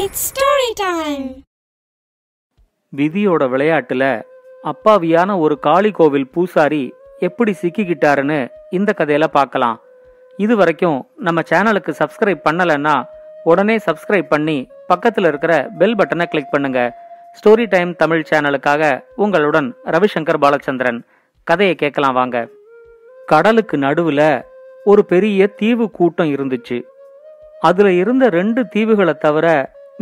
It's story time. விதியோட விளையாட்டுல அப்பாவியான ஒரு காளி கோவில் பூசாரி எப்படி சிக்கிக்கிட்டாருன்னு இந்த கதையில பார்க்கலாம். இது வரைக்கும் நம்ம சேனலுக்கு சப்ஸ்கிரைப் பண்ணலன்னா உடனே சப்ஸ்கிரைப் பண்ணி பக்கத்துல இருக்கிற பெல் பட்டனை கிளிக் பண்ணுங்க. ஸ்டோரி டைம் தமிழ் சேனலுக்காக உங்களுடன் ரவிசங்கர் பாலச்சந்திரன். கதையை கேட்கலாம் வாங்க. கடலுக்கு நடுவுல ஒரு பெரிய தீவு கூட்டம் இருந்துச்சு. அதுல இருந்த 2 தீவுகளை தவிர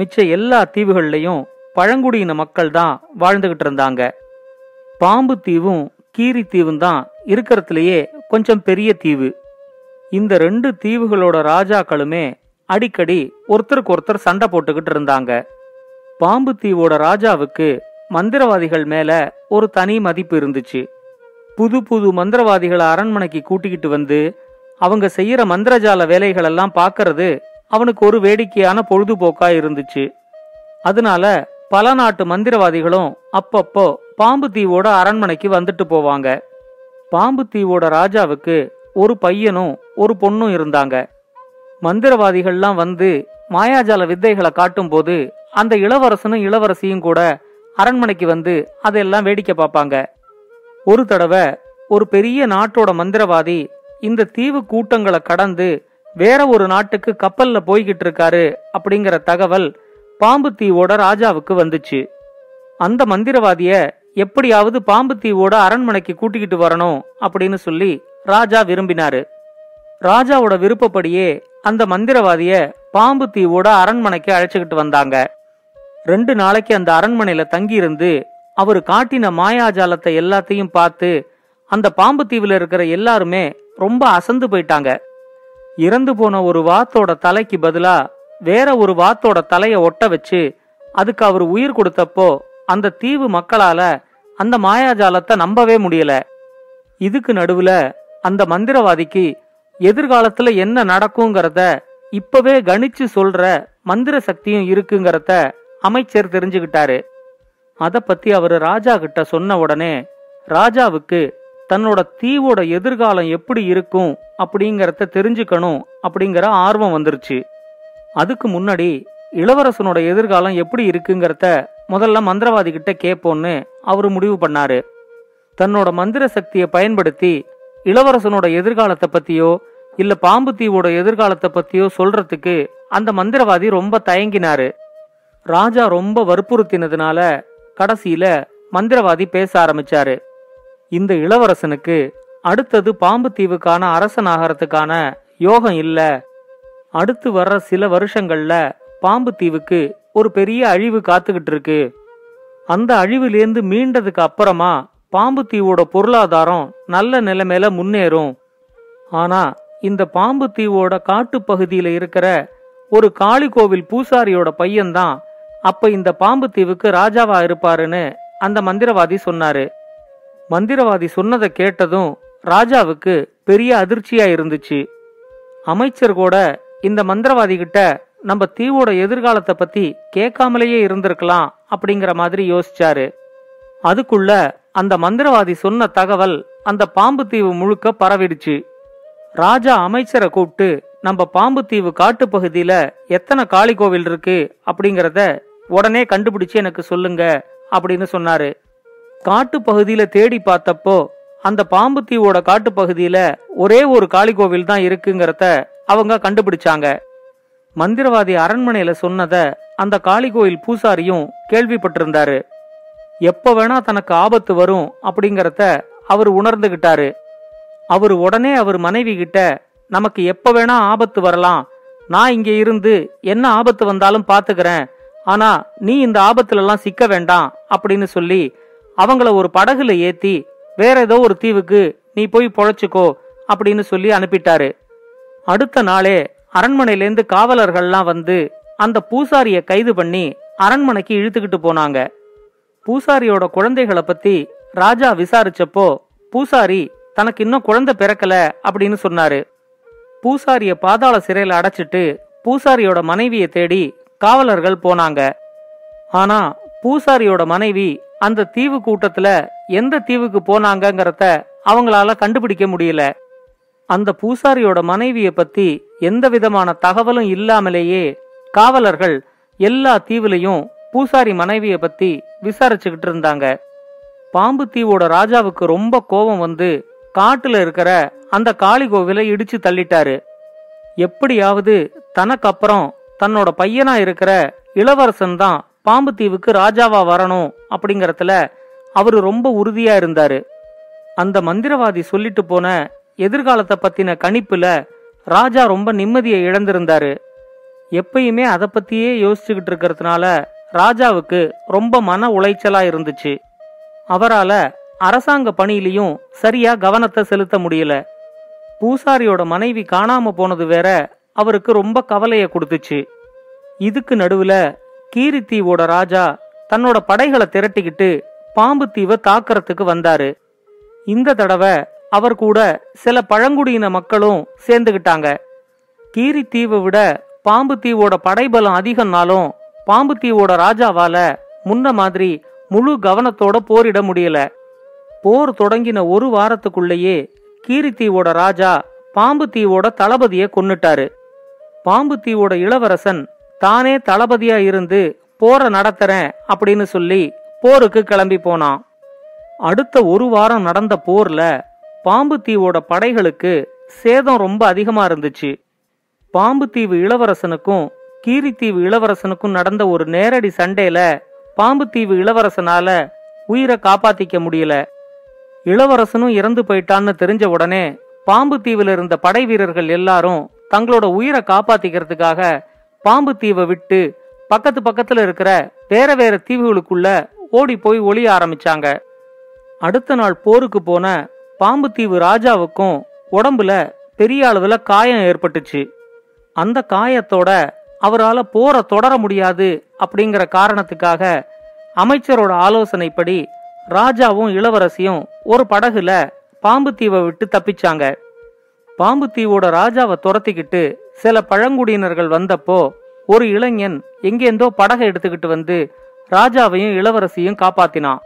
மிச்ச எல்லா தீவுகள்லயும் பழங்குடியின மக்கள் தான் வாழ்ந்துகிட்டு இருந்தாங்க. பாம்பு தீவும் கீரி தீவும் தான் இருக்கிறதுலயே கொஞ்சம் பெரிய தீவு. இந்த 2 தீவுகளோட ராஜாக்களுமே அடிக்கடி ஒருத்தருக்கு ஒருத்தர் சண்டை போட்டுக்கிட்டு இருந்தாங்க. பாம்பு தீவோட ராஜாவுக்கு மந்திரவாதிகள் மேல ஒரு தனி மதிப்பு இருந்துச்சு. புது புது மந்திரவாதிகளை அரண்மனைக்கு கூட்டிக்கிட்டு வந்து அவங்க செய்யற மந்திரஜால வேலைகள் எல்லாம் பாக்கிறது அவனுக்கு ஒரு வேடிக்கையான பொழுதுபோக்கா இருந்துச்சு. அதனால பல நாட்டு மந்திரவாதிகளும் அப்பப்போ பாம்பு தீவோட அரண்மனைக்கு வந்துட்டு போவாங்க. பாம்பு தீவோட ராஜாவுக்கு ஒரு பையனும் ஒரு பொண்ணும் இருந்தாங்க. மந்திரவாதிகள்லாம் வந்து மாயாஜால வித்தைகளை காட்டும் போது அந்த இளவரசனும் இளவரசியும் கூட அரண்மனைக்கு வந்து அதெல்லாம் வேடிக்கை பார்ப்பாங்க. ஒரு தடவை ஒரு பெரிய நாட்டோட மந்திரவாதி இந்த தீவு கூட்டங்களை கடந்து வேற ஒரு நாட்டுக்கு கப்பல்ல போய்கிட்டு இருக்காரு அப்படிங்கிற தகவல் பாம்பு தீவோட ராஜாவுக்கு வந்துச்சு. அந்த மந்திரவாதிய எப்படியாவது பாம்பு தீவோட அரண்மனைக்கு கூட்டிக்கிட்டு வரணும் அப்படின்னு சொல்லி ராஜா விரும்பினாரு. ராஜாவோட விருப்பப்படியே அந்த மந்திரவாதிய பாம்பு தீவோட அரண்மனைக்கு அழைச்சுக்கிட்டு வந்தாங்க. 2 நாளைக்கு அந்த அரண்மனையில தங்கியிருந்து அவரு காட்டின மாயாஜாலத்தை எல்லாத்தையும் பார்த்து அந்த பாம்பு தீவுல இருக்கிற எல்லாருமே ரொம்ப அசந்து போயிட்டாங்க. இறந்து போன ஒரு வாத்தோட தலைக்கு பதிலா வேற ஒரு வாத்தோட தலைய ஒட்ட வச்சு அதுக்கு அவர் உயிர் கொடுத்தப்போ அந்த தீவு மக்களால அந்த மாயாஜாலத்தை நம்பவே முடியல. இதுக்கு நடுவுல அந்த மந்திரவாதிக்கு எதிர்காலத்துல என்ன நடக்குங்கிறத இப்பவே கணிச்சு சொல்ற மந்திர சக்தியும் இருக்குங்கிறத அமைச்சர் தெரிஞ்சுக்கிட்டாரு. அத பத்தி அவரு ராஜா கிட்ட சொன்ன உடனே ராஜாவுக்கு தன்னோட தீவோட எதிர்காலம் எப்படி இருக்கும் அப்படிங்கறத தெரிஞ்சுக்கணும் அப்படிங்கிற ஆர்வம் வந்துருச்சு. அதுக்கு முன்னாடி இளவரசனோட எதிர்காலம் எப்படி இருக்குங்கிறத முதல்ல மந்திரவாதி கிட்ட கேட்போன்னு அவரு முடிவு பண்ணாரு. தன்னோட மந்திர சக்தியை பயன்படுத்தி இளவரசனோட எதிர்காலத்தை பத்தியோ இல்ல பாம்பு தீவோட எதிர்காலத்தை பத்தியோ சொல்றதுக்கு அந்த மந்திரவாதி ரொம்ப தயங்கினாரு. ராஜா ரொம்ப வற்புறுத்தினதுனால கடைசியில மந்திரவாதி பேச ஆரம்பிச்சாரு. இந்த இளவரசனுக்கு அடுத்தது பாம்பு தீவுக்கான அரசன் ஆகிறதுக்கான யோகம் இல்ல. அடுத்து வர்ற சில வருஷங்கள்ல பாம்பு தீவுக்கு ஒரு பெரிய அழிவு காத்துக்கிட்டு இருக்கு. அந்த அழிவுலேருந்து மீண்டதுக்கு அப்புறமா பாம்பு தீவோட பொருளாதாரம் நல்ல நிலைமையில முன்னேறும். ஆனா இந்த பாம்பு தீவோட காட்டு பகுதியில இருக்கிற ஒரு காளி கோவில் பூசாரியோட பையன்தான் அப்ப இந்த பாம்பு தீவுக்கு ராஜாவா இருப்பாருன்னு அந்த மந்திரவாதி சொன்னாரு. மந்திரவாதி சொன்னதை கேட்டதும் ராஜாவுக்கு பெரிய அதிர்ச்சியா இருந்துச்சு. அமைச்சர் கூட இந்த மந்திரவாதி கிட்ட நம்ம தீவோட எதிர்காலத்தை பத்தி கேட்காமலேயே இருந்திருக்கலாம் அப்படிங்கிற மாதிரி யோசிச்சாரு. அதுக்குள்ள அந்த மந்திரவாதி சொன்ன தகவல் அந்த பாம்பு தீவு முழுக்க பரவிடுச்சு. ராஜா அமைச்சரை கூப்பிட்டு நம்ம பாம்பு தீவு காட்டு பகுதியில எத்தனை காளி கோவில் இருக்கு அப்படிங்கறத உடனே கண்டுபிடிச்சு எனக்கு சொல்லுங்க அப்படின்னு சொன்னாரு. காட்டு பகுதியில தேடி பார்த்தப்போ அந்த பாம்பு தீவோட காட்டு பகுதியில ஒரே ஒரு காளி கோவில் தான் இருக்குங்கிறத அவங்க கண்டுபிடிச்சாங்க. மந்திரவாதி அரண்மனையில சொன்னத அந்த காளி கோயில் பூசாரியும் கேள்விப்பட்டிருந்தாரு. எப்ப வேணா தனக்கு ஆபத்து வரும் அப்படிங்கறத அவர் உணர்ந்துகிட்டாரு. அவர் உடனே அவர் மனைவி கிட்ட நமக்கு எப்ப வேணா ஆபத்து வரலாம், நான் இங்க இருந்து என்ன ஆபத்து வந்தாலும் பாத்துக்கிறேன், ஆனா நீ இந்த ஆபத்துல எல்லாம் சிக்க வேண்டாம் அப்படின்னு சொல்லி அவங்கள ஒரு படகுல ஏத்தி வேற ஏதோ ஒரு தீவுக்கு நீ போய் பொழைச்சுக்கோ அப்படின்னு சொல்லி அனுப்பிட்டாரு. அடுத்த நாளே அரண்மனையிலேருந்து காவலர்கள்லாம் வந்து அந்த பூசாரிய கைது பண்ணி அரண்மனைக்கு இழுத்துக்கிட்டு போனாங்க. பூசாரியோட குழந்தைகளை பத்தி ராஜா விசாரிச்சப்போ பூசாரி தனக்கு இன்னும் குழந்தை பிறக்கல அப்படின்னு சொன்னாரு. பூசாரிய பாதாள சிறையில அடைச்சிட்டு பூசாரியோட மனைவியை தேடி காவலர்கள் போனாங்க. ஆனா பூசாரியோட மனைவி அந்த தீவு கூட்டத்துல எந்த தீவுக்கு போனாங்கங்கறத அவங்களால கண்டுபிடிக்க முடியல. அந்த பூசாரியோட மனைவியை பத்தி எந்த விதமான தகவலும் இல்லாமலேயே காவலர்கள் எல்லா தீவுலையும் பூசாரி மனைவிய பத்தி விசாரிச்சுக்கிட்டு இருந்தாங்க. பாம்பு தீவோட ராஜாவுக்கு ரொம்ப கோபம் வந்து காட்டுல இருக்கிற அந்த காளி கோவிலை இடிச்சு தள்ளிட்டாரு. எப்படியாவது தனக்கு அப்புறம் தன்னோட பையனா இருக்கிற இளவரசன் தான் பாம்பு தீவுக்கு ராஜாவா வரணும் அப்படிங்கறதுல அவரு ரொம்ப உறுதியா இருந்தாரு. அந்த மந்திரவாதி சொல்லிட்டு போன எதிர்காலத்தை பத்தின கணிப்புல ராஜா ரொம்ப நிம்மதியை இழந்திருந்தாரு. எப்பயுமே அதை பத்தியே யோசிச்சுக்கிட்டு இருக்கிறதுனால ராஜாவுக்கு ரொம்ப மன உளைச்சலா இருந்துச்சு. அவரால அரசாங்க பணியிலையும் சரியா கவனத்தை செலுத்த முடியல. பூசாரியோட மனைவி காணாம போனது வேற அவருக்கு ரொம்ப கவலைய கொடுத்துச்சு. இதுக்கு நடுவுல கீரித்தீவோட ராஜா தன்னோட படைகளை திரட்டிக்கிட்டு பாம்பு தீவை தாக்கறதுக்கு வந்தாரு. இந்த தடவை அவர் கூட சில பழங்குடியின மக்களும் சேர்ந்துகிட்டாங்க. கீரித்தீவை விட பாம்பு தீவோட படைபலம் அதிகம்னாலும் பாம்பு தீவோட ராஜாவால முன்ன மாதிரி முழு கவனத்தோட போரிட முடியல. போர் தொடங்கின ஒரு வாரத்துக்குள்ளேயே கீரித்தீவோட ராஜா பாம்பு தீவோட தளபதிய கொன்னுட்டாரு. பாம்பு தீவோட இளவரசன் தானே தளபதியா இருந்து போரை நடத்துறேன் அப்படின்னு சொல்லி போருக்கு கிளம்பி போனான். அடுத்த ஒரு வாரம் நடந்த போர்ல பாம்பு தீவோட படைகளுக்கு சேதம் ரொம்ப அதிகமா இருந்துச்சு. பாம்பு தீவு இளவரசனுக்கும் கீரித்தீவு இளவரசனுக்கும் நடந்த ஒரு நேரடி சண்டையில பாம்பு தீவு இளவரசனால உயிரை காப்பாத்திக்க முடியல. இளவரசனும் இறந்து போயிட்டான்னு தெரிஞ்ச உடனே பாம்பு தீவுல இருந்த படை வீரர்கள் எல்லாரும் தங்களோட உயிரை காப்பாத்திக்கிறதுக்காக பாம்பு தீவை விட்டு பக்கத்துல இருக்கிற வேற வேற தீவுகளுக்குள்ள ஓடி போய் ஒளிய ஆரம்பிச்சாங்க. அடுத்த நாள் போருக்கு போன பாம்பு தீவு ராஜாவுக்கும் உடம்புல பெரிய அளவுல காயம் ஏற்பட்டுச்சு. அந்த காயத்தோட அவரால போரை தொடர முடியாது அப்படிங்கிற காரணத்துக்காக அமைச்சரோட ஆலோசனைப்படி ராஜாவும் இளவரசியும் ஒரு படகுல பாம்பு தீவை விட்டு தப்பிச்சாங்க. பாம்பு தீவோட ராஜாவை துரத்திக்கிட்டு சில பழங்குடியினர்கள் வந்தப்போ ஒரு இளைஞன் எங்கேந்தோ படகை எடுத்துக்கிட்டு வந்து ராஜாவையும் இளவரசியும் காப்பாத்தினான்.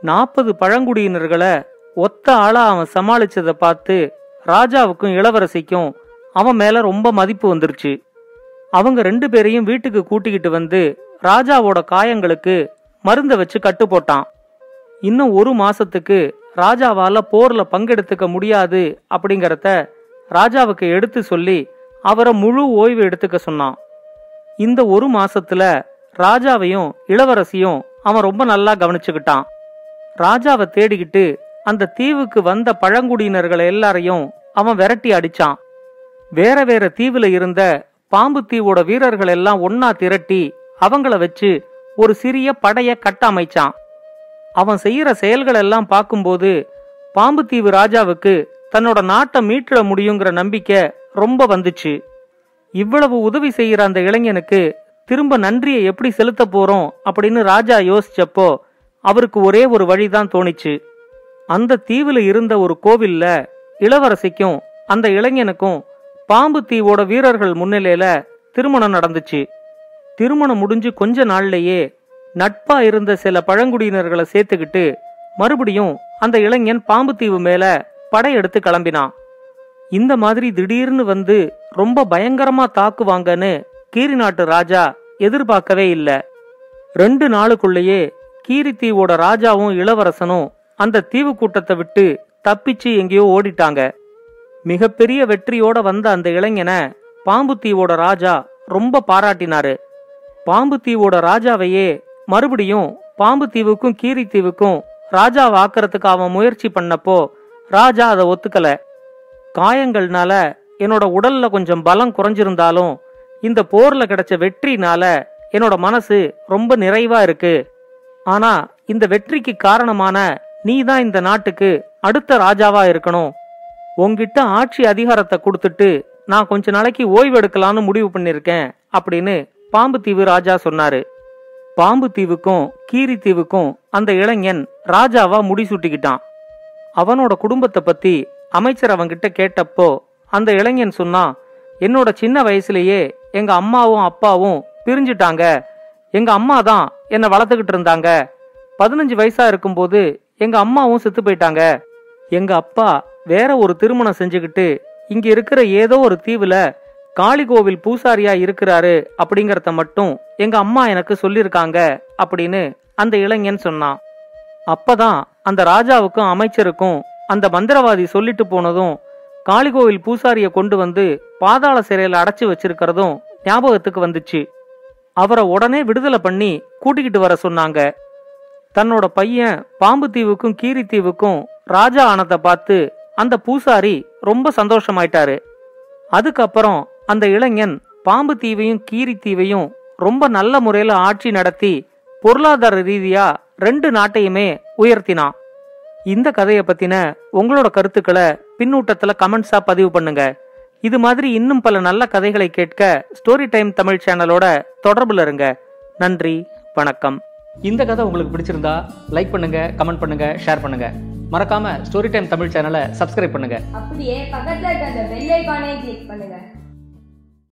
40 பழங்குடியினர்களை ஒத்த ஆளா அவன் சமாளிச்சதை பார்த்து ராஜாவுக்கும் இளவரசிக்கும் அவன் மேல ரொம்ப மதிப்பு வந்துருச்சு. அவங்க 2 பேரையும் வீட்டுக்கு கூட்டிக்கிட்டு வந்து ராஜாவோட காயங்களுக்கு மருந்த வச்சு கட்டு போட்டான். இன்னும் 1 மாசத்துக்கு ராஜாவால போர்ல பங்கெடுத்துக்க முடியாது அப்படிங்கறத ராஜாவுக்கு எடுத்து சொல்லி அவரை முழு ஓய்வு எடுத்துக்க சொன்னான். இந்த 1 மாசத்துல ராஜாவையும் இளவரசியும் அவன் ரொம்ப நல்லா கவனிச்சுக்கிட்டான். ராஜாவை தேடிக்கிட்டு அந்த தீவுக்கு வந்த பழங்குடியினர்களை எல்லாரையும் அவன் விரட்டி அடிச்சான். வேற வேற தீவுல இருந்த பாம்பு தீவோட வீரர்கள் எல்லாம் ஒன்னா திரட்டி அவங்கள வச்சு ஒரு சிறிய படைய கட்டமைச்சான். அவன் செய்யற செயல்கள் எல்லாம் பார்க்கும்போது பாம்பு தீவு ராஜாவுக்கு தன்னோட நாட்டை மீட்டிட முடியுங்கிற நம்பிக்கை ரொம்ப வந்துச்சு. இவ்வளவு உதவி செய்யற அந்த இளைஞனுக்கு திரும்ப நன்றியை எப்படி செலுத்த போறோம் அப்படின்னு ராஜா யோசிச்சப்போ அவருக்கு ஒரே ஒரு வழிதான் தோணிச்சு. அந்த தீவுல இருந்த ஒரு கோவில்ல இளவரசிக்கும் அந்த இளைஞனுக்கும் பாம்பு தீவோட வீரர்கள் முன்னிலையில திருமணம் நடந்துச்சு. திருமணம் முடிஞ்சு கொஞ்ச நாள்லயே நட்பா இருந்த சில பழங்குடியினர்களை சேர்த்துக்கிட்டு மறுபடியும் அந்த இளைஞன் பாம்பு தீவு மேல படையெடுத்து கிளம்பினான். இந்த மாதிரி திடீர்னு வந்து ரொம்ப பயங்கரமா தாக்குவாங்கன்னு கீரி நாட்டு ராஜா எதிர்பார்க்கவே இல்ல. 2 நாளுக்குள்ளேயே கீரித்தீவோட ராஜாவும் இளவரசனும் அந்த தீவு கூட்டத்தை விட்டு தப்பிச்சு எங்கேயோ ஓடிட்டாங்க. மிகப்பெரிய வெற்றியோட வந்த அந்த இளைஞனை பாம்பு தீவோட ராஜா ரொம்ப பாராட்டினாரு. பாம்பு தீவோட ராஜாவையே மறுபடியும் பாம்பு தீவுக்கும் கீரித்தீவுக்கும் ராஜாவை ஆக்கிறதுக்கு அவன் முயற்சி பண்ணப்போ ராஜா அதை ஒத்துக்கல. காயங்கள்னால என்னோட உடல்ல கொஞ்சம் பலம் குறைஞ்சிருந்தாலும் இந்த போர்ல கிடைச்ச வெற்றினால என்னோட மனசு ரொம்ப நிறைவா இருக்கு. ஆனா இந்த வெற்றிக்கு காரணமான நீதான் இந்த நாட்டுக்கு அடுத்த ராஜாவா இருக்கணும். உன்கிட்ட ஆட்சி அதிகாரத்தை கொடுத்துட்டு நான் கொஞ்ச நாளைக்கு ஓய்வு எடுக்கலான்னு முடிவு பண்ணிருக்கேன் அப்படின்னு பாம்பு தீவு ராஜா சொன்னாரு. பாம்பு தீவுக்கும் கீரித்தீவுக்கும் அந்த இளைஞன் ராஜாவா முடிசூட்டிக்கிட்டான். அவனோட குடும்பத்தை பத்தி அமைச்சர் அவன்கிட்ட கேட்டப்போ அந்த இளைஞன் சொன்னா, என்னோட சின்ன வயசுலயே எங்க அம்மாவும் அப்பாவும் பிரிஞ்சுட்டாங்க. எங்க அம்மா தான் என்னை வளர்த்துக்கிட்டு இருந்தாங்க. 15 வயசா இருக்கும்போது எங்க அம்மாவும் செத்து போயிட்டாங்க. எங்க அப்பா வேற ஒரு திருமணம் செஞ்சுக்கிட்டு இங்க இருக்கிற ஏதோ ஒரு தீவுல காளி கோவில் பூசாரியா இருக்கிறாரு அப்படிங்கறத மட்டும் எங்க அம்மா எனக்கு சொல்லிருக்காங்க அப்படின்னு அந்த இளைஞன் சொன்னான். அப்பதான் அந்த ராஜாவுக்கும் அமைச்சருக்கும் அந்த மந்திரவாதி சொல்லிட்டு போனதும் காளி கோவில் பூசாரிய கொண்டு வந்து பாதாள சிறையில அடைச்சு வச்சிருக்கிறதும் ஞாபகத்துக்கு வந்துச்சு. அவரை உடனே விடுதலை பண்ணி கூட்டிக்கிட்டு வர சொன்னாங்க. தன்னோட பையன் பாம்பு தீவுக்கும் கீரி தீவுக்கும் ராஜா ஆனதை பார்த்து அந்த பூசாரி ரொம்ப சந்தோஷமாயிட்டாரு. அதுக்கப்புறம் அந்த இளைஞன் பாம்பு தீவையும் கீரி தீவையும் ரொம்ப நல்ல முறையில ஆட்சி நடத்தி பொருளாதார ரீதியா 2 நாட்டையுமே உயர்த்தினான். இந்த கதையை பத்தின உங்களோட கருத்துக்களை பின்னூட்டத்துல கமெண்ட்ஸா பதிவு பண்ணுங்க. இது மாதிரி இன்னும் பல நல்ல கதைகளை கேட்க ஸ்டோரி டைம் தமிழ் சேனலோட தொடர்புல இருங்க. நன்றி, வணக்கம். இந்த கதை உங்களுக்கு பிடிச்சிருந்தா லைக் பண்ணுங்க, கமெண்ட் பண்ணுங்க, ஷேர் பண்ணுங்க. மறக்காம ஸ்டோரி டைம் தமிழ் சேனலை சப்ஸ்கிரைப் பண்ணுங்க. அப்படியே பக்கத்துல இருக்க அந்த பெல் ஐகானை கிளிக் பண்ணுங்க.